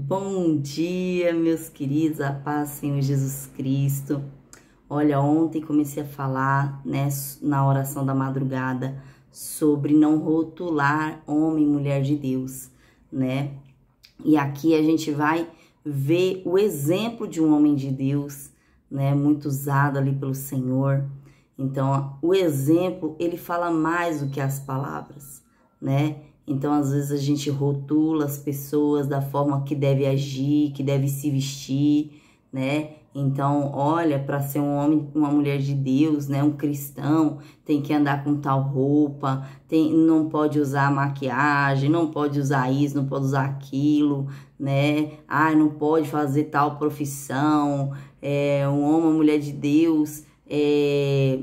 Bom dia, meus queridos, a paz, Senhor Jesus Cristo. Olha, ontem comecei a falar, né, na oração da madrugada, sobre não rotular homem e mulher de Deus, né? E aqui a gente vai ver o exemplo de um homem de Deus, né, muito usado ali pelo Senhor. Então, o exemplo, ele fala mais do que as palavras, né? Então, às vezes a gente rotula as pessoas da forma que deve agir, que deve se vestir, né? Então, olha, para ser um homem, uma mulher de Deus, né? Um cristão, tem que andar com tal roupa, não pode usar maquiagem, não pode usar isso, não pode usar aquilo, né? Ah, não pode fazer tal profissão. Um homem, uma mulher de Deus,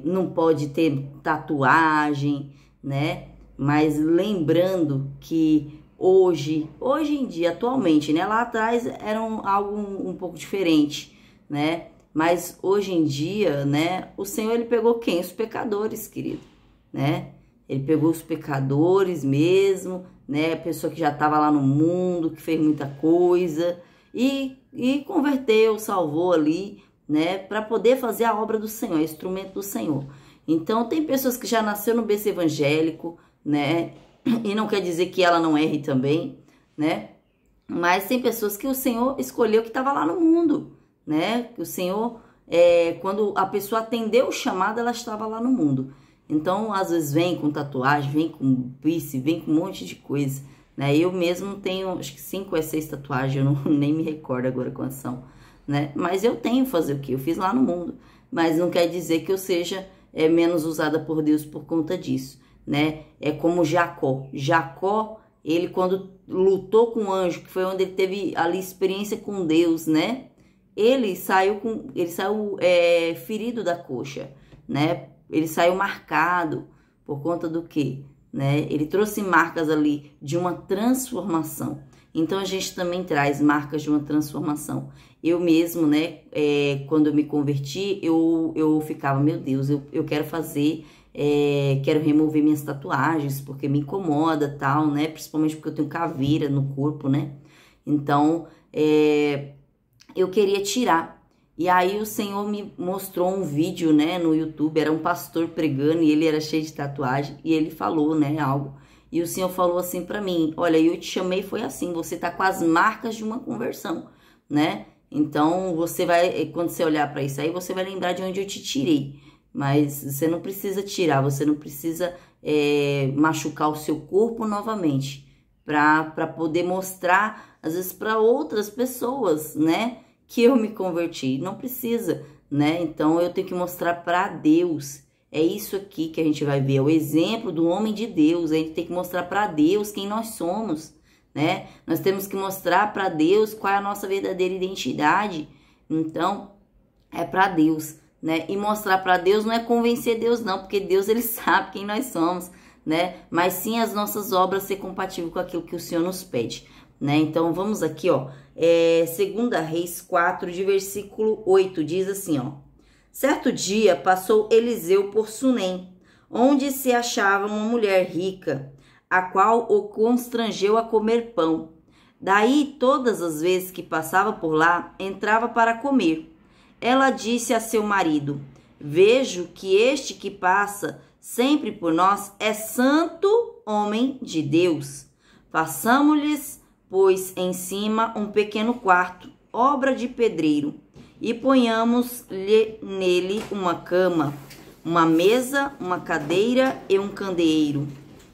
não pode ter tatuagem, né? Mas lembrando que hoje em dia, atualmente, né? Lá atrás era algo um pouco diferente, né? Mas hoje em dia, né? O Senhor, ele pegou quem? Os pecadores, querido, né? Ele pegou os pecadores mesmo, né? A pessoa que já estava lá no mundo, que fez muita coisa e converteu, salvou ali, né? Para poder fazer a obra do Senhor, instrumento do Senhor. Então, tem pessoas que já nasceram no berço evangélico, né? E não quer dizer que ela não erre também, né? Mas tem pessoas que o Senhor escolheu que estava lá no mundo, né? Que o Senhor, quando a pessoa atendeu o chamado, ela estava lá no mundo. Então, às vezes vem com tatuagem, vem com piercing, vem com um monte de coisa, né? Eu mesmo tenho, acho que 5 ou 6 tatuagens, eu nem me recordo agora quantas são, né? Mas eu tenho fazer o quê? Eu fiz lá no mundo. Mas não quer dizer que eu seja menos usada por Deus por conta disso, né? É como Jacó. Jacó, ele quando lutou com o anjo, que foi onde ele teve ali experiência com Deus, né? Ele saiu ferido da coxa, né? Ele saiu marcado por conta do quê? Né? Ele trouxe marcas ali de uma transformação. Então a gente também traz marcas de uma transformação. Eu mesmo, né? Quando eu me converti, eu ficava, meu Deus, eu quero fazer. Quero remover minhas tatuagens porque me incomoda, tal, né? Principalmente porque eu tenho caveira no corpo, né? Então, eu queria tirar. E aí o Senhor me mostrou um vídeo, né, no YouTube. Era um pastor pregando e ele era cheio de tatuagem. E ele falou, né, algo. E o Senhor falou assim pra mim: olha, eu te chamei foi assim, você tá com as marcas de uma conversão, né? Então, você vai, quando você olhar pra isso aí, você vai lembrar de onde eu te tirei. Mas você não precisa tirar, você não precisa machucar o seu corpo novamente para poder mostrar, às vezes, para outras pessoas, né, que eu me converti. Não precisa, né? Então, eu tenho que mostrar para Deus. É isso aqui que a gente vai ver, é o exemplo do homem de Deus. A gente tem que mostrar para Deus quem nós somos, né? Nós temos que mostrar para Deus qual é a nossa verdadeira identidade. Então, é para Deus, né? E mostrar para Deus não é convencer Deus não, porque Deus, ele sabe quem nós somos, né? Mas sim as nossas obras ser compatíveis com aquilo que o Senhor nos pede, né? Então vamos aqui, ó, 2 Reis 4, de versículo 8, diz assim, ó: certo dia passou Eliseu por Sunem, onde se achava uma mulher rica, a qual o constrangeu a comer pão. Daí, todas as vezes que passava por lá, entrava para comer. Ela disse a seu marido: vejo que este que passa sempre por nós é santo homem de Deus. Façamo-lhes, pois, em cima um pequeno quarto, obra de pedreiro, e ponhamos-lhe nele uma cama, uma mesa, uma cadeira e um candeeiro.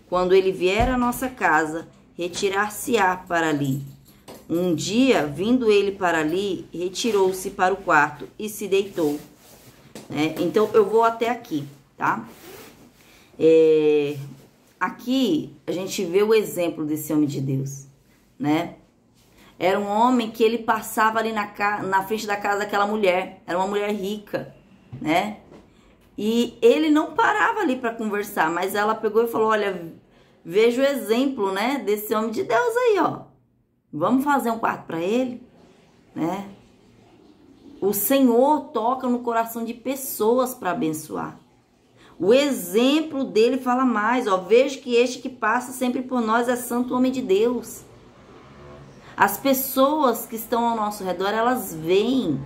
Quando ele vier à nossa casa, retirar-se-á para ali. Um dia, vindo ele para ali, retirou-se para o quarto e se deitou, né? Então, eu vou até aqui, tá? Aqui, a gente vê o exemplo desse homem de Deus, né? Era um homem que ele passava ali na frente da casa daquela mulher. Era uma mulher rica, né? E ele não parava ali para conversar, mas ela pegou e falou: olha, veja o exemplo, né, desse homem de Deus aí, ó. Vamos fazer um quarto para ele, né? O Senhor toca no coração de pessoas para abençoar. O exemplo dele fala mais, ó: vejo que este que passa sempre por nós é santo homem de Deus. As pessoas que estão ao nosso redor, elas veem.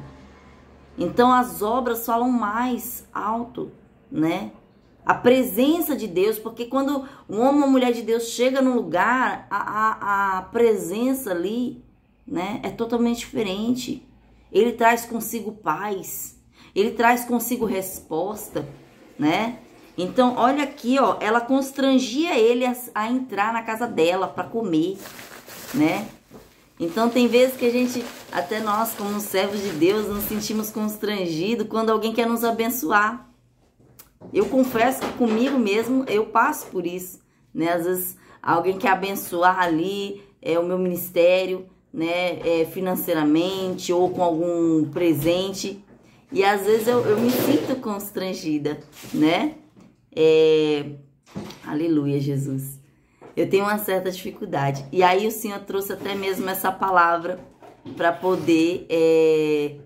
Então as obras falam mais alto, né? A presença de Deus, porque quando um homem ou uma mulher de Deus chega num lugar, a presença ali, né, é totalmente diferente. Ele traz consigo paz, ele traz consigo resposta, né? Então, olha aqui, ó, ela constrangia ele a entrar na casa dela para comer, né? Então, tem vezes que a gente, até nós, como servos de Deus, nos sentimos constrangidos quando alguém quer nos abençoar. Eu confesso que comigo mesmo eu passo por isso, né? Às vezes alguém quer abençoar ali o meu ministério, né? Financeiramente ou com algum presente. E às vezes eu me sinto constrangida, né? Aleluia, Jesus. Eu tenho uma certa dificuldade. E aí o Senhor trouxe até mesmo essa palavra para poder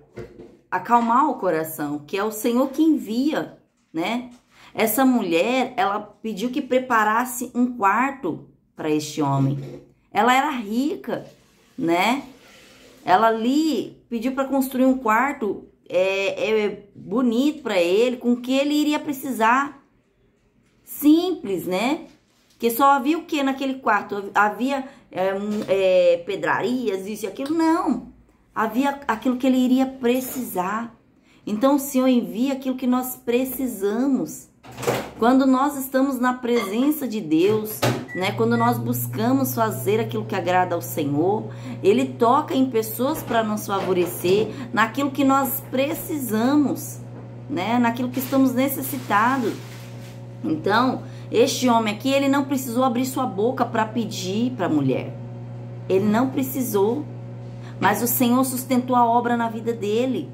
acalmar o coração, que é o Senhor que envia, né? Essa mulher, ela pediu que preparasse um quarto para este homem. Ela era rica, né? Ela ali pediu para construir um quarto bonito para ele, com o que ele iria precisar. Simples, né? Porque só havia o que naquele quarto? Havia pedrarias, isso e aquilo? Não. Havia aquilo que ele iria precisar. Então o Senhor envia aquilo que nós precisamos. Quando nós estamos na presença de Deus, né? Quando nós buscamos fazer aquilo que agrada ao Senhor, Ele toca em pessoas para nos favorecer naquilo que nós precisamos, né? Naquilo que estamos necessitados. Então, este homem aqui, ele não precisou abrir sua boca para pedir para a mulher. Ele não precisou. Mas o Senhor sustentou a obra na vida dele.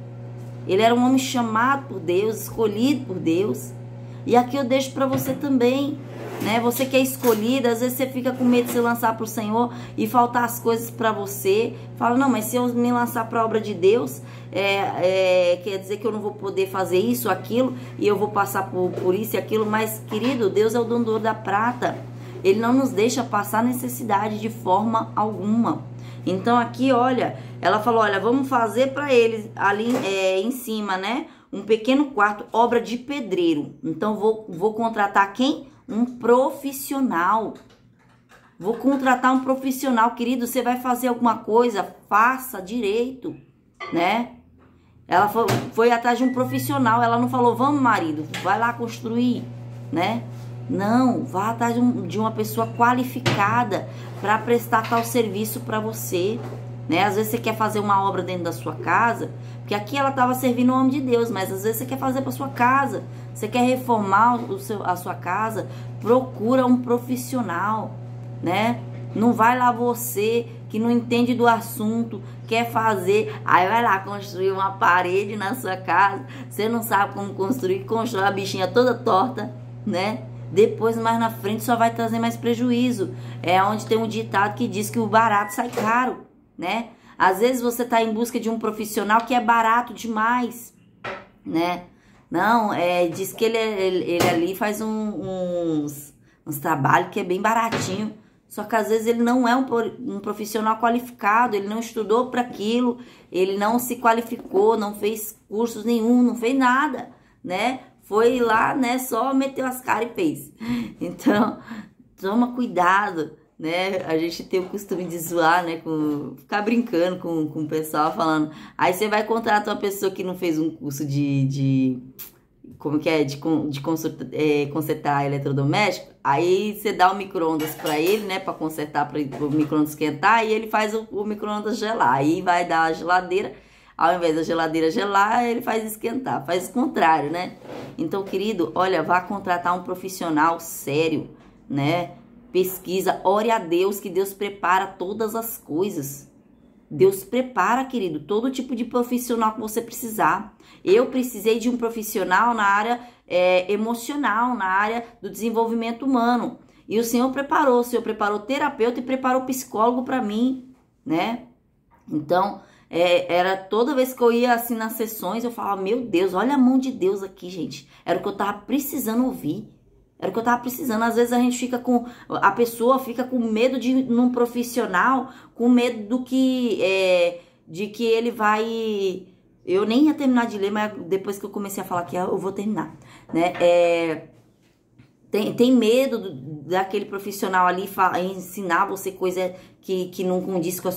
Ele era um homem chamado por Deus, escolhido por Deus. E aqui eu deixo para você também, né? Você que é escolhida, às vezes você fica com medo de se lançar para o Senhor e faltar as coisas para você. Fala, não, mas se eu me lançar para a obra de Deus, quer dizer que eu não vou poder fazer isso, aquilo, e eu vou passar por isso e aquilo. Mas, querido, Deus é o dono da prata. Ele não nos deixa passar necessidade de forma alguma. Então aqui, olha, ela falou, olha, vamos fazer para eles ali em cima, né? Um pequeno quarto, obra de pedreiro. Então vou contratar quem? Um profissional. Vou contratar um profissional, querido. Você vai fazer alguma coisa, faça direito, né? Ela foi atrás de um profissional. Ela não falou, vamos, marido, vai lá construir, né? Não, vá atrás de uma pessoa qualificada para prestar tal serviço para você, né? Às vezes você quer fazer uma obra dentro da sua casa, porque aqui ela estava servindo o nome de Deus, mas às vezes você quer fazer para sua casa, você quer reformar a sua casa, procura um profissional, né? Não vai lá você que não entende do assunto, quer fazer, aí vai lá construir uma parede na sua casa, você não sabe como construir, constrói a bichinha toda torta, né? Depois, mais na frente, só vai trazer mais prejuízo. É onde tem um ditado que diz que o barato sai caro, né? Às vezes você está em busca de um profissional que é barato demais, né? Não, diz que ele ali faz uns trabalhos que é bem baratinho. Só que às vezes ele não é um profissional qualificado, ele não estudou para aquilo, ele não se qualificou, não fez cursos nenhum, não fez nada, né? Foi lá, né, só meteu as caras e fez. Então, toma cuidado, né? A gente tem o costume de zoar, né, ficar brincando com o pessoal, falando. Aí você vai contratar uma pessoa que não fez um curso como que é, de consertar eletrodoméstico. Aí você dá o micro-ondas pra ele, né, pra consertar, para o micro-ondas esquentar, e ele faz o micro-ondas gelar. Aí vai dar a geladeira. Ao invés da geladeira gelar, ele faz esquentar. Faz o contrário, né? Então, querido, olha, vá contratar um profissional sério, né? Pesquisa, ore a Deus, que Deus prepara todas as coisas. Deus prepara, querido, todo tipo de profissional que você precisar. Eu precisei de um profissional na área emocional, na área do desenvolvimento humano. E o Senhor preparou terapeuta e preparou psicólogo para mim, né? Então, era toda vez que eu ia assim nas sessões, eu falava, meu Deus, olha a mão de Deus aqui, gente. Era o que eu tava precisando ouvir. Era o que eu tava precisando. Às vezes a gente fica com... A pessoa fica com medo de ir num profissional, com medo do que... de que ele vai... Eu nem ia terminar de ler, mas depois que eu comecei a falar aqui, eu vou terminar, né? Tem medo daquele profissional ali ensinar você coisa que não condiz com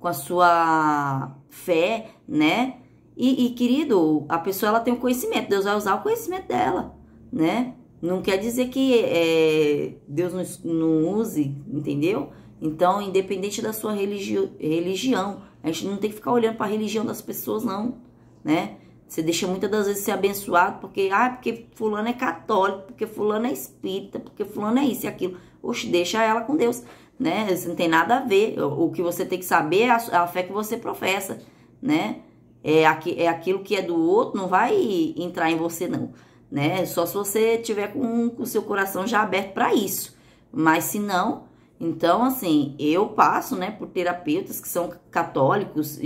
a sua fé, né? E, querido, a pessoa ela tem o conhecimento, Deus vai usar o conhecimento dela, né? Não quer dizer que Deus não use, entendeu? Então, independente da sua religião, a gente não tem que ficar olhando para a religião das pessoas, não, né? Você deixa muitas das vezes ser abençoado porque fulano é católico, porque fulano é espírita, porque fulano é isso e aquilo. Oxe, deixa ela com Deus, né? Isso não tem nada a ver. O que você tem que saber é a fé que você professa, né? Aquilo que é do outro, não vai entrar em você, não, né? Só se você tiver com o seu coração já aberto para isso. Mas se não... Então, assim, eu passo, né, por terapeutas que são católicos,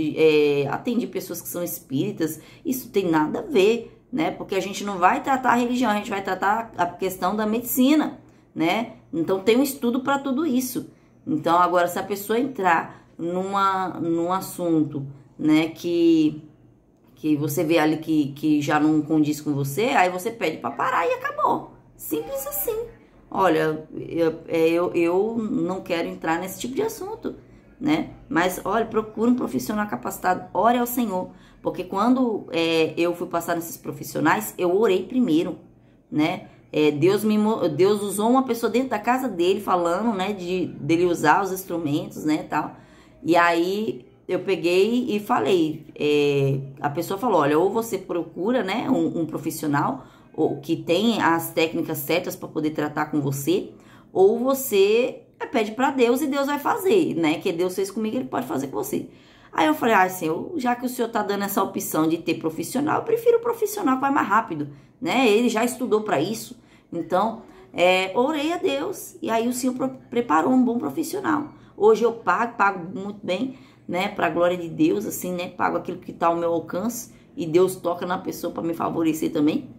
atendi pessoas que são espíritas, isso tem nada a ver, né, porque a gente não vai tratar a religião, a gente vai tratar a questão da medicina, né, então tem um estudo para tudo isso. Então, agora, se a pessoa entrar num assunto, né, que você vê ali que já não condiz com você, aí você pede para parar e acabou, simples assim. Olha, eu não quero entrar nesse tipo de assunto, né? Mas, olha, procura um profissional capacitado, ore ao Senhor. Porque quando eu fui passar nesses profissionais, eu orei primeiro, né? Deus usou uma pessoa dentro da casa dele, falando, né? Dele usar os instrumentos, né, tal. E aí, eu peguei e falei, a pessoa falou, olha, ou você procura, né, um profissional... ou que tem as técnicas certas para poder tratar com você, ou você pede para Deus e Deus vai fazer, né? Que Deus fez comigo, ele pode fazer com você. Aí eu falei, Senhor, já que o Senhor tá dando essa opção de ter profissional, eu prefiro o profissional que vai mais rápido, né? Ele já estudou para isso. Então, orei a Deus e aí o Senhor preparou um bom profissional. Hoje eu pago muito bem, né? Para glória de Deus, assim, né? Pago aquilo que tá ao meu alcance e Deus toca na pessoa para me favorecer também.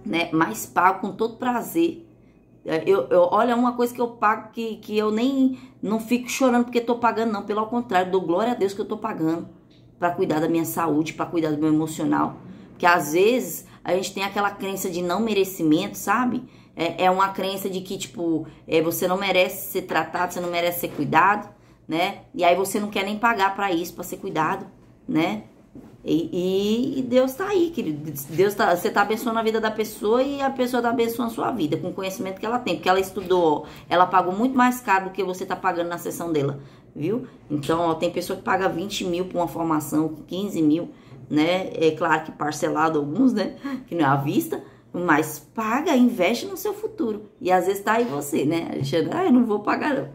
Né, mas pago com todo prazer. Olha, uma coisa que eu pago que eu nem não fico chorando porque tô pagando, não. Pelo contrário, dou glória a Deus que eu tô pagando para cuidar da minha saúde, para cuidar do meu emocional. Porque às vezes a gente tem aquela crença de não merecimento, sabe? É uma crença de que, tipo, você não merece ser tratado, você não merece ser cuidado, né? E aí você não quer nem pagar para isso, para ser cuidado, né? E Deus tá aí, querido. Você tá abençoando a vida da pessoa e a pessoa tá abençoando a sua vida com o conhecimento que ela tem. Porque ela estudou, ela pagou muito mais caro do que você tá pagando na sessão dela, viu? Então, ó, tem pessoa que paga 20 mil por uma formação, 15 mil, né? É claro que parcelado alguns, né? Que não é à vista, mas paga, investe no seu futuro. E às vezes tá aí você, né? Alexandre, eu não vou pagar não.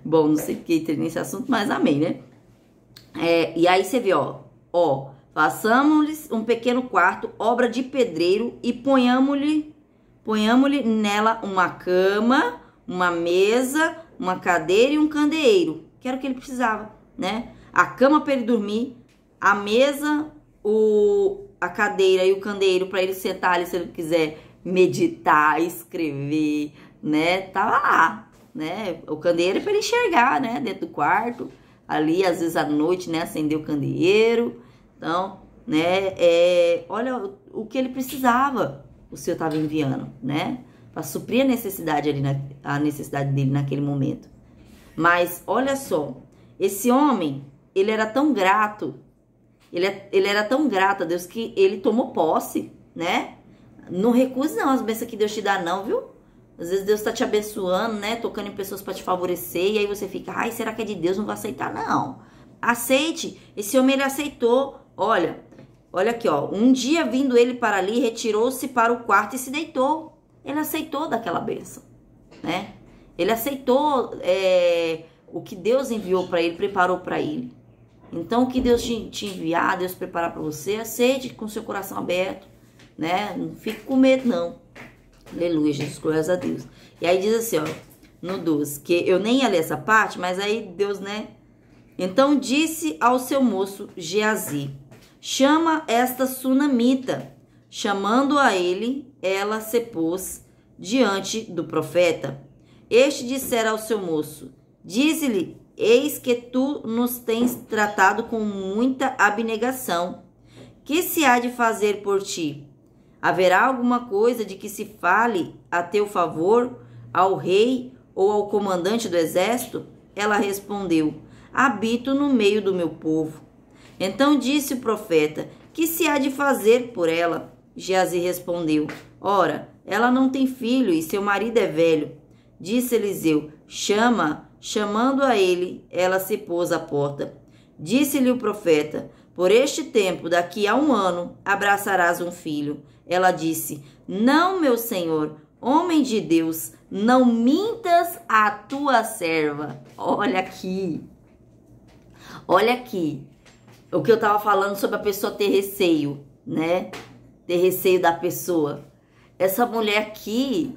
Bom, não sei porque entrei nesse assunto, mas amém, né? E aí você vê, ó, façamos-lhes um pequeno quarto, obra de pedreiro, e ponhamos-lhe nela uma cama, uma mesa, uma cadeira e um candeeiro, que era o que ele precisava, né? A cama para ele dormir, a mesa, a cadeira e o candeeiro para ele sentar ali se ele quiser meditar, escrever, né? Tava lá, né? O candeeiro é para ele enxergar, né? Dentro do quarto, ali às vezes à noite, né? Acender o candeeiro. Então, né, olha o que ele precisava, o Senhor estava enviando, né, para suprir a necessidade ali, a necessidade dele naquele momento. Mas, olha só, esse homem, ele era tão grato, ele era tão grato a Deus que ele tomou posse, né, não recuse não as bênçãos que Deus te dá não, viu? Às vezes Deus está te abençoando, né, tocando em pessoas para te favorecer, e aí você fica, será que é de Deus? Não vou aceitar, não. Aceite, esse homem ele aceitou. Olha aqui, ó. Um dia vindo ele para ali, retirou-se para o quarto e se deitou. Ele aceitou daquela bênção, né? Ele aceitou o que Deus enviou para ele, preparou para ele. Então, o que Deus te enviar, Deus preparar para você, aceite com seu coração aberto, né? Não fique com medo, não. Aleluia, Jesus, glórias a Deus. E aí diz assim, ó, no 12, que eu nem ia ler essa parte, mas aí Deus, né? Então disse ao seu moço Geazi, chama esta sunamita. Chamando a ele, ela se pôs diante do profeta. Este dissera ao seu moço: dize-lhe, eis que tu nos tens tratado com muita abnegação. Que se há de fazer por ti? Haverá alguma coisa de que se fale a teu favor ao rei ou ao comandante do exército? Ela respondeu: habito no meio do meu povo. Então disse o profeta: que se há de fazer por ela? Geazi respondeu: ora, ela não tem filho e seu marido é velho. Disse Eliseu: chama. Chamando a ele, ela se pôs à porta. Disse-lhe o profeta: por este tempo, daqui a 1 ano, abraçarás um filho. Ela disse: não, meu senhor, homem de Deus, não mintas a tua serva. Olha aqui. Olha aqui. O que eu estava falando sobre a pessoa ter receio, né? Ter receio da pessoa. Essa mulher aqui,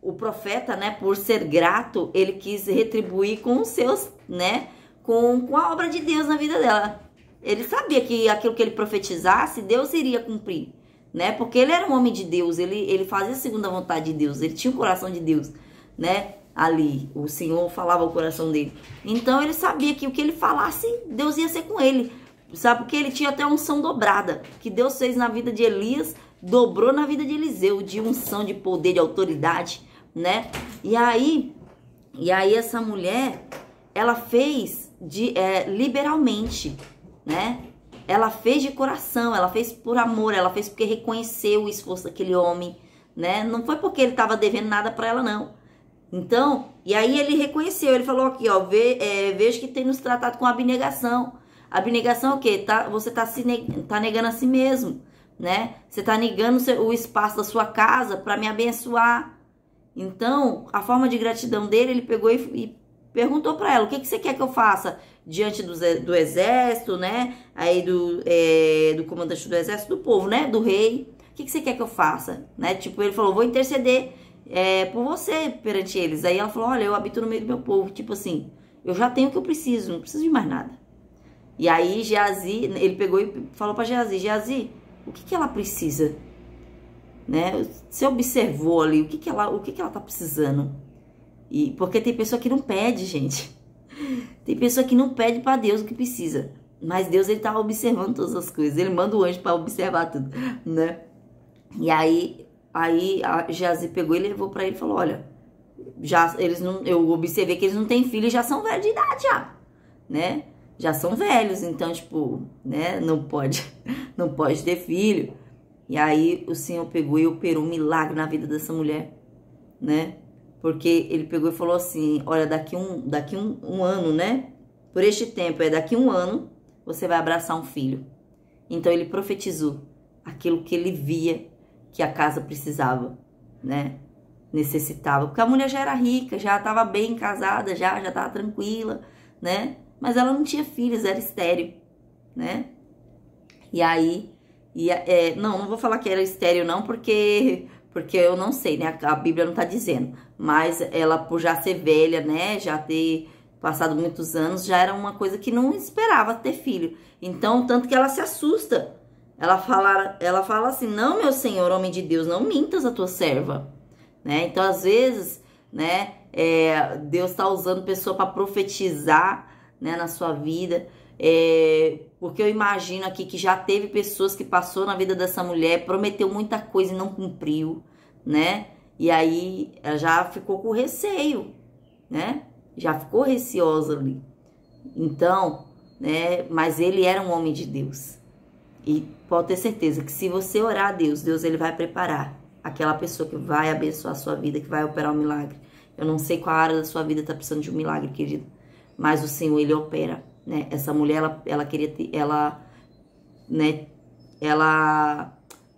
o profeta, né, por ser grato, ele quis retribuir com os seus, né, com a obra de Deus na vida dela. Ele sabia que aquilo que ele profetizasse, Deus iria cumprir, né? Porque ele era um homem de Deus, ele fazia segundo a vontade de Deus, ele tinha o coração de Deus, né? Ali, o Senhor falava o coração dele. Então ele sabia que o que ele falasse, Deus ia ser com ele. Sabe? Porque ele tinha até unção dobrada, que Deus fez na vida de Elias, dobrou na vida de Eliseu, de unção, de poder, de autoridade, né? E aí essa mulher, ela fez liberalmente, né? Ela fez de coração, ela fez por amor, ela fez porque reconheceu o esforço daquele homem, né? Não foi porque ele estava devendo nada para ela, não. Então, e aí ele reconheceu, ele falou aqui, ó, vejo que tem nos tratado com abnegação. Abnegação é o quê? Você tá negando a si mesmo, né? Você tá negando o espaço da sua casa para me abençoar. Então, a forma de gratidão dele, ele pegou e perguntou para ela: o que você quer que eu faça diante do exército, né? Aí do comandante do exército, do povo, né? Do rei. O que você quer que eu faça? Né? Tipo, ele falou: vou interceder por você perante eles. Aí ela falou: olha, eu habito no meio do meu povo. Tipo assim, eu já tenho o que eu preciso, não preciso de mais nada. E aí Geazi, ele pegou e falou para Geazi: Geazi, o que ela precisa? Né? Você observou ali o que ela tá precisando? E porque tem pessoa que não pede, gente. Tem pessoa que não pede para Deus o que precisa, mas Deus, ele tá observando todas as coisas. Ele manda o anjo para observar tudo, né? E aí a Geazi pegou e levou para ele e falou: olha, eu observei que eles não têm filho e já são velhos de idade já, né? Já são velhos, então tipo, né? Não pode ter filho. E aí o Senhor pegou e operou um milagre na vida dessa mulher, né? Porque ele pegou e falou assim: olha, daqui um ano, né? Por este tempo, daqui 1 ano, você vai abraçar um filho. Então ele profetizou aquilo que ele via que a casa precisava, né? Necessitava. Porque a mulher já era rica, já estava bem casada, já estava tranquila, né? Mas ela não tinha filhos, era estéril, né? E aí, não vou falar que era estéril não, porque eu não sei, né? A Bíblia não tá dizendo. Mas ela, por já ser velha, né? Já ter passado muitos anos, já era uma coisa que não esperava ter filho. Então, tanto que ela se assusta. Ela fala assim: não, meu senhor, homem de Deus, não mintas a tua serva, né? Então, às vezes, né? Deus tá usando pessoa para profetizar, né? Na sua vida. Porque eu imagino aqui que já teve pessoas que passou na vida dessa mulher, prometeu muita coisa e não cumpriu, né? E aí ela já ficou com receio, né? Já ficou receosa ali. Então, né? Mas ele era um homem de Deus. E pode ter certeza que se você orar a Deus, ele vai preparar aquela pessoa que vai abençoar a sua vida, que vai operar um milagre. Eu não sei qual área da sua vida está precisando de um milagre, querido, mas o Senhor, ele opera. Né? Essa mulher, ela queria ter,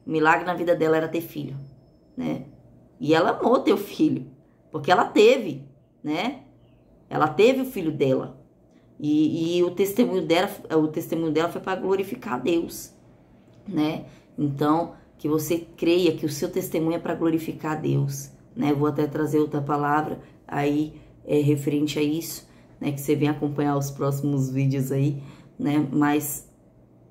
o milagre na vida dela era ter filho, né? E ela amou ter o filho, porque ela teve, né? Ela teve o filho dela. E o testemunho dela foi para glorificar a Deus, né? Então, que você creia que o seu testemunho é para glorificar a Deus, né? Eu vou até trazer outra palavra aí referente a isso, né, que você vem acompanhar os próximos vídeos aí, né, mas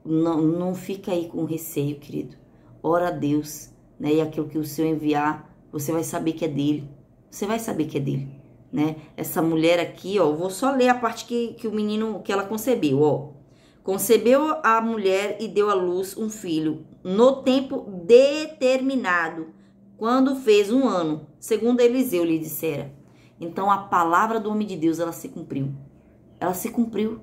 não fica aí com receio, querido. Ora a Deus, né, e aquilo que o Senhor enviar, você vai saber que é dele. Você vai saber que é dele, né? Essa mulher aqui, ó, vou só ler a parte que o menino, que ela concebeu, ó. Concebeu a mulher e deu à luz um filho no tempo determinado, quando fez 1 ano, segundo Eliseu lhe dissera. Então, a palavra do homem de Deus, ela se cumpriu. Ela se cumpriu,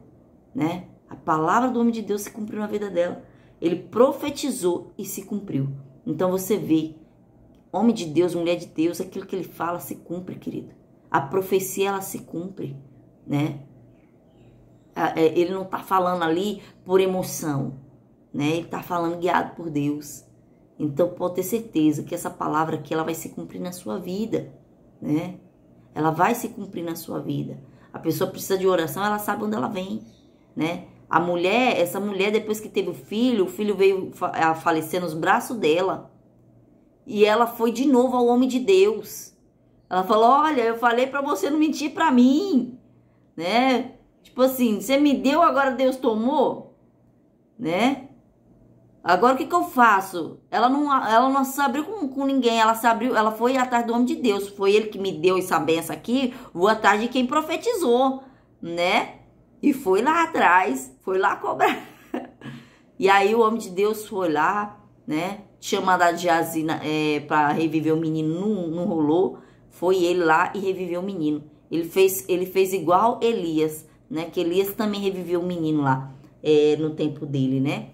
né? A palavra do homem de Deus se cumpriu na vida dela. Ele profetizou e se cumpriu. Então, você vê, homem de Deus, mulher de Deus, aquilo que ele fala se cumpre, querido. A profecia, ela se cumpre, né? Ele não tá falando ali por emoção, né? Ele tá falando guiado por Deus. Então, pode ter certeza que essa palavra aqui, ela vai se cumprir na sua vida, né? Ela vai se cumprir na sua vida. A pessoa precisa de oração, ela sabe onde ela vem, né? A mulher, essa mulher, depois que teve o filho veio a falecer nos braços dela. E ela foi de novo ao homem de Deus. Ela falou, olha, eu falei pra você não mentir pra mim, né? Tipo assim, você me deu, agora Deus tomou, né? Agora o que eu faço? Ela não se abriu com ninguém, ela foi atrás do homem de Deus. Foi ele que me deu essa benção aqui, vou atrás de quem profetizou, né? E foi lá atrás, foi lá cobrar. E aí o homem de Deus foi lá, né? Tinha mandado Geazi para reviver o menino, não rolou. Foi ele lá e reviveu o menino. Ele fez igual Elias, né? Que Elias também reviveu o menino lá, no tempo dele, né?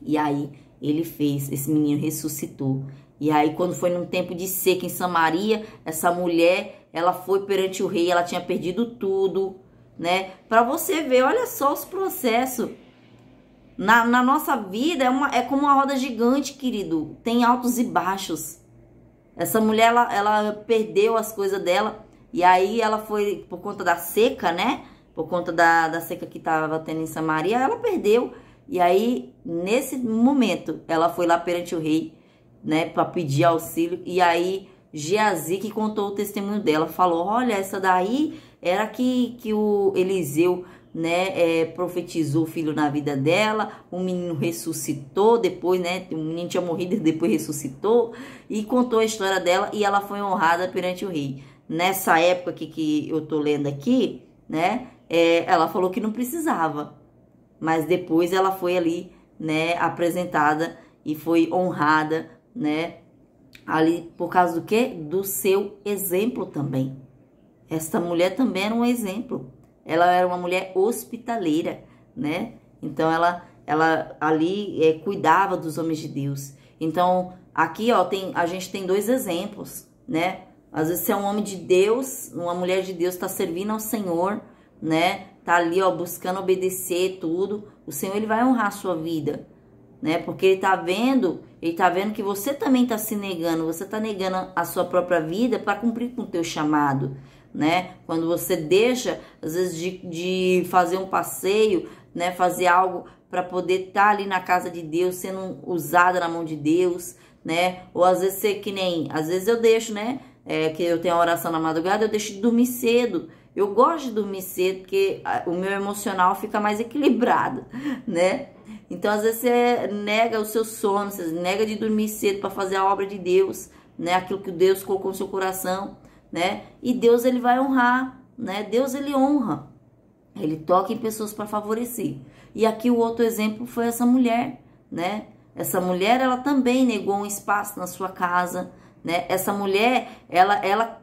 E aí ele fez, esse menino ressuscitou. E aí quando foi num tempo de seca em Samaria, essa mulher, ela foi perante o rei, ela tinha perdido tudo, né? Para você ver, olha só os processos. Na nossa vida é como uma roda gigante, querido. Tem altos e baixos. Essa mulher, ela perdeu as coisas dela. E aí ela foi, por conta da seca, né? Por conta da seca que estava tendo em Samaria, ela perdeu. E aí, nesse momento, ela foi lá perante o rei, né? Para pedir auxílio. E aí, Geazi, que contou o testemunho dela, falou, olha, essa daí era que o Eliseu, né, profetizou o filho na vida dela, o menino ressuscitou depois, né, o menino tinha morrido e depois ressuscitou, e contou a história dela, e ela foi honrada perante o rei. Nessa época que eu tô lendo aqui, né, ela falou que não precisava, mas depois ela foi ali, né, apresentada e foi honrada, né, ali por causa do quê? Do seu exemplo também. Esta mulher também era um exemplo. Ela era uma mulher hospitaleira, né? Então, ela ali cuidava dos homens de Deus. Então, aqui, ó, a gente tem 2 exemplos, né? Às vezes, você é um homem de Deus, uma mulher de Deus, tá servindo ao Senhor, né? Tá ali, ó, buscando obedecer tudo. O Senhor, ele vai honrar a sua vida, né? Porque ele tá vendo que você também tá se negando, você tá negando a sua própria vida para cumprir com o teu chamado, né? Quando você deixa, às vezes, de fazer um passeio, né? Fazer algo para poder estar ali na casa de Deus, sendo usada na mão de Deus, né? Ou às vezes às vezes eu deixo, né? Que eu tenho a oração na madrugada, eu deixo de dormir cedo. Eu gosto de dormir cedo porque o meu emocional fica mais equilibrado, né? Então, às vezes, você nega o seu sono, você nega de dormir cedo para fazer a obra de Deus, né? Aquilo que Deus colocou no seu coração, né? E Deus, ele vai honrar, né? Deus, ele honra. Ele toca em pessoas para favorecer. E aqui o outro exemplo foi essa mulher, né? Essa mulher, ela também negou um espaço na sua casa, né? Essa mulher, ela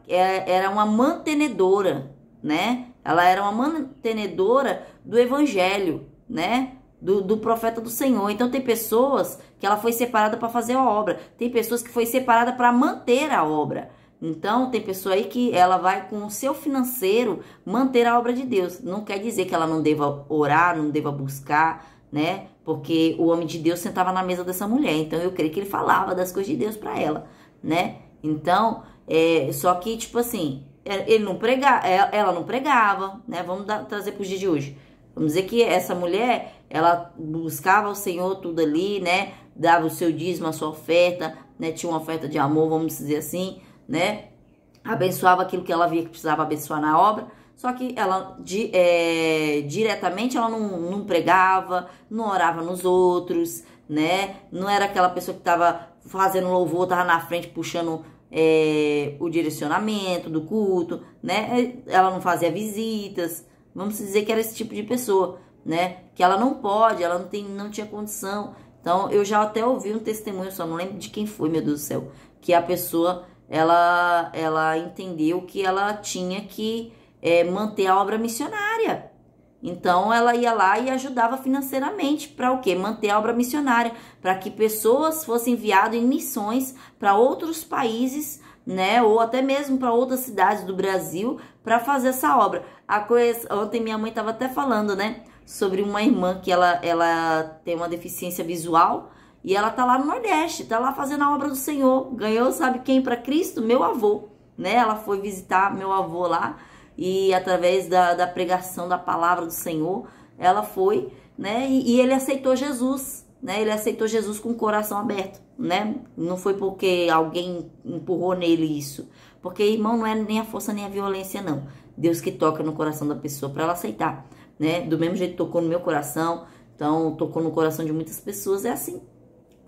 era uma mantenedora, né? Ela era uma mantenedora do evangelho, né? Do profeta do Senhor. Então, tem pessoas que ela foi separada para fazer a obra. Tem pessoas que foi separada para manter a obra. Então, tem pessoa aí que ela vai com o seu financeiro manter a obra de Deus. Não quer dizer que ela não deva orar, não deva buscar, né? Porque o homem de Deus sentava na mesa dessa mulher. Então, eu creio que ele falava das coisas de Deus para ela, né? Então, só que, tipo assim, ele não pregava, ela não pregava, né? Vamos trazer para os dias de hoje. Vamos dizer que essa mulher, ela buscava o Senhor tudo ali, né? Dava o seu dízimo, a sua oferta, né? Tinha uma oferta de amor, vamos dizer assim, né? Abençoava aquilo que ela via que precisava abençoar na obra. Só que ela, diretamente, ela não pregava, não orava nos outros, né? Não era aquela pessoa que estava fazendo louvor, estava na frente puxando o direcionamento do culto, né? Ela não fazia visitas, vamos dizer que era esse tipo de pessoa, né? Que ela não pode, ela não tinha condição. Então, eu já até ouvi um testemunho, só não lembro de quem foi, meu Deus do céu, que a pessoa, ela entendeu que ela tinha que manter a obra missionária. Então, ela ia lá e ajudava financeiramente para o quê? Manter a obra missionária, para que pessoas fossem enviadas em missões para outros países, né? Ou até mesmo para outras cidades do Brasil, para fazer essa obra. Ontem minha mãe estava até falando, né? Sobre uma irmã que ela tem uma deficiência visual e ela tá lá no Nordeste, tá lá fazendo a obra do Senhor. Ganhou, sabe quem para Cristo? Meu avô, né? Ela foi visitar meu avô lá e através da pregação da palavra do Senhor, ela foi, né? E ele aceitou Jesus, né? Ele aceitou Jesus com o coração aberto, né? Não foi porque alguém empurrou nele isso. Porque, irmão, não é nem a força nem a violência, não. Deus que toca no coração da pessoa para ela aceitar, né? Do mesmo jeito que tocou no meu coração, então tocou no coração de muitas pessoas, é assim,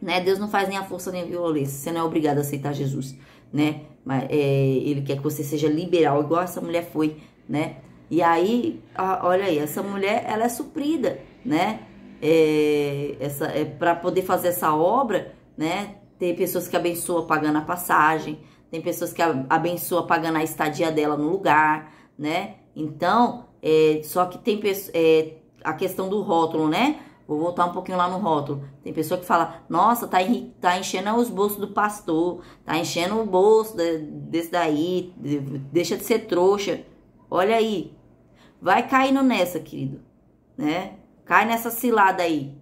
né? Deus não faz nem a força nem a violência. Você não é obrigado a aceitar Jesus, né? Mas ele quer que você seja liberal, igual essa mulher foi, né? E aí, olha aí, essa mulher, ela é suprida, né? Para poder fazer essa obra, né? Tem pessoas que abençoam pagando a passagem, tem pessoas que abençoam pagando a estadia dela no lugar, né? Então, só que tem a questão do rótulo, né? Vou voltar um pouquinho lá no rótulo. Tem pessoa que fala, nossa, tá enchendo os bolsos do pastor, tá enchendo o bolso desse daí, deixa de ser trouxa. Olha aí, vai caindo nessa, querido, né? Cai nessa cilada aí.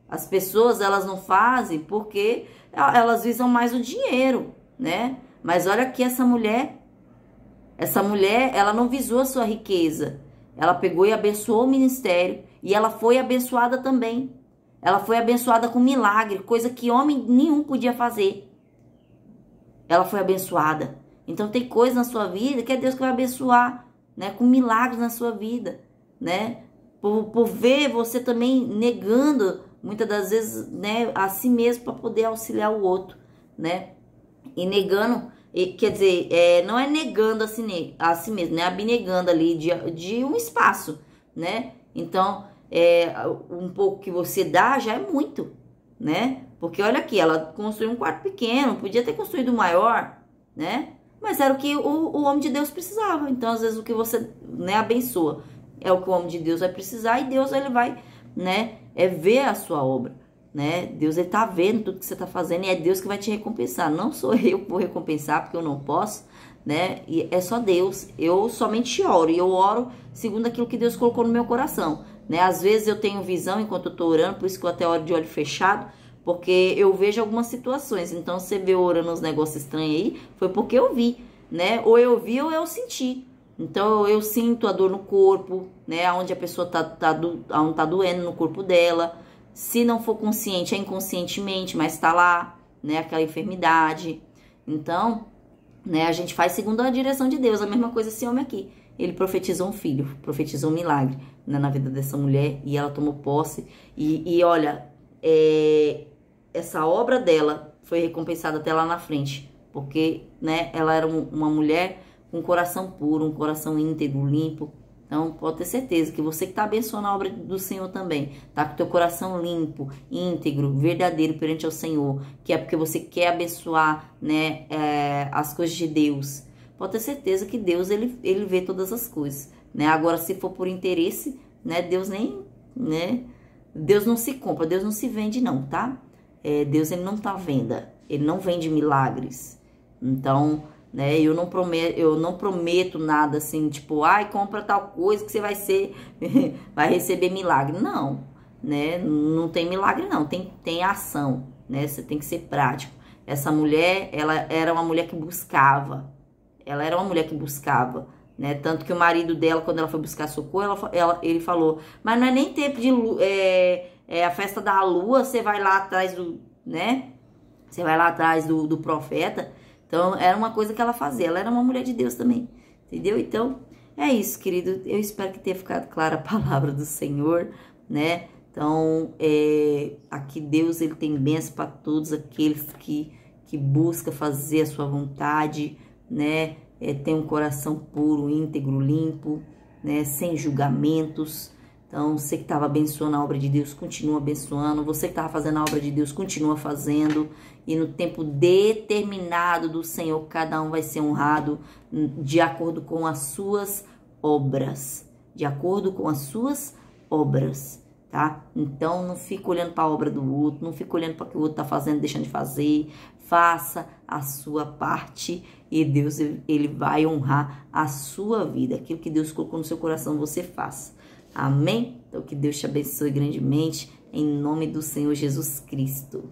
As pessoas, elas não fazem porque elas visam mais o dinheiro, né? Mas olha aqui essa mulher, ela não visou a sua riqueza. Ela pegou e abençoou o ministério e ela foi abençoada também. Ela foi abençoada com milagre, coisa que homem nenhum podia fazer. Ela foi abençoada. Então tem coisa na sua vida que é Deus que vai abençoar, né? Com milagres na sua vida, né? Por ver você também negando, muitas das vezes, né, a si mesmo para poder auxiliar o outro, né? E negando, quer dizer, não é negando a si mesmo, né? Abnegando ali de um espaço, né? Então, um pouco que você dá já é muito, né? Porque olha aqui, ela construiu um quarto pequeno, podia ter construído um maior, né? Mas era o que o homem de Deus precisava. Então, às vezes, o que você, né, abençoa é o que o homem de Deus vai precisar e Deus, ele vai, né, ver a sua obra, né? Deus, ele tá vendo tudo que você tá fazendo e é Deus que vai te recompensar. Não sou eu que vou recompensar, porque eu não posso, né? E é só Deus. Eu somente oro e eu oro segundo aquilo que Deus colocou no meu coração, né? Às vezes eu tenho visão enquanto eu tô orando, por isso que eu até oro de olho fechado, porque eu vejo algumas situações. Então, você vê orando uns negócios estranhos aí, foi porque eu vi, né? Ou eu vi ou eu senti. Então, eu sinto a dor no corpo, né? Onde a pessoa onde tá doendo no corpo dela. Se não for consciente, é inconscientemente, mas tá lá, né? Aquela enfermidade. Então, né? A gente faz segundo a direção de Deus. A mesma coisa esse homem aqui. Ele profetizou um filho, profetizou um milagre, né, na vida dessa mulher. E ela tomou posse. E olha, essa obra dela foi recompensada até lá na frente. Porque, né? Ela era uma mulher com um coração puro, um coração íntegro, limpo. Então, pode ter certeza que você que está abençoando a obra do Senhor também, tá com o teu coração limpo, íntegro, verdadeiro perante ao Senhor, que é porque você quer abençoar, né, as coisas de Deus. Pode ter certeza que Deus, ele vê todas as coisas, né? Agora, se for por interesse, né, Deus nem, né, Deus não se compra, Deus não se vende não, tá? Deus, ele não tá à venda, ele não vende milagres. Então, né, eu não prometo nada assim, tipo, ai, compra tal coisa que você vai receber milagre. Não, né? Não tem milagre não, tem ação, né? Você tem que ser prático. Essa mulher, ela era uma mulher que buscava. Ela era uma mulher que buscava, né? Tanto que o marido dela, quando ela foi buscar socorro, ele falou: "Mas não é nem tempo de a festa da lua, você vai lá atrás do, né? Você vai lá atrás do profeta." Então, era uma coisa que ela fazia. Ela era uma mulher de Deus também. Entendeu? Então, é isso, querido. Eu espero que tenha ficado clara a palavra do Senhor, né? Então, aqui Deus, ele tem bênção para todos aqueles que que busca fazer a sua vontade, né? Tem um coração puro, íntegro, limpo, né? Sem julgamentos. Então, você que estava abençoando a obra de Deus, continua abençoando. Você que estava fazendo a obra de Deus, continua fazendo. E no tempo determinado do Senhor, cada um vai ser honrado de acordo com as suas obras. De acordo com as suas obras, tá? Então, não fica olhando para a obra do outro, não fica olhando para o que o outro está fazendo, deixando de fazer. Faça a sua parte e Deus, ele vai honrar a sua vida. Aquilo que Deus colocou no seu coração, você faça. Amém? Então, que Deus te abençoe grandemente, em nome do Senhor Jesus Cristo.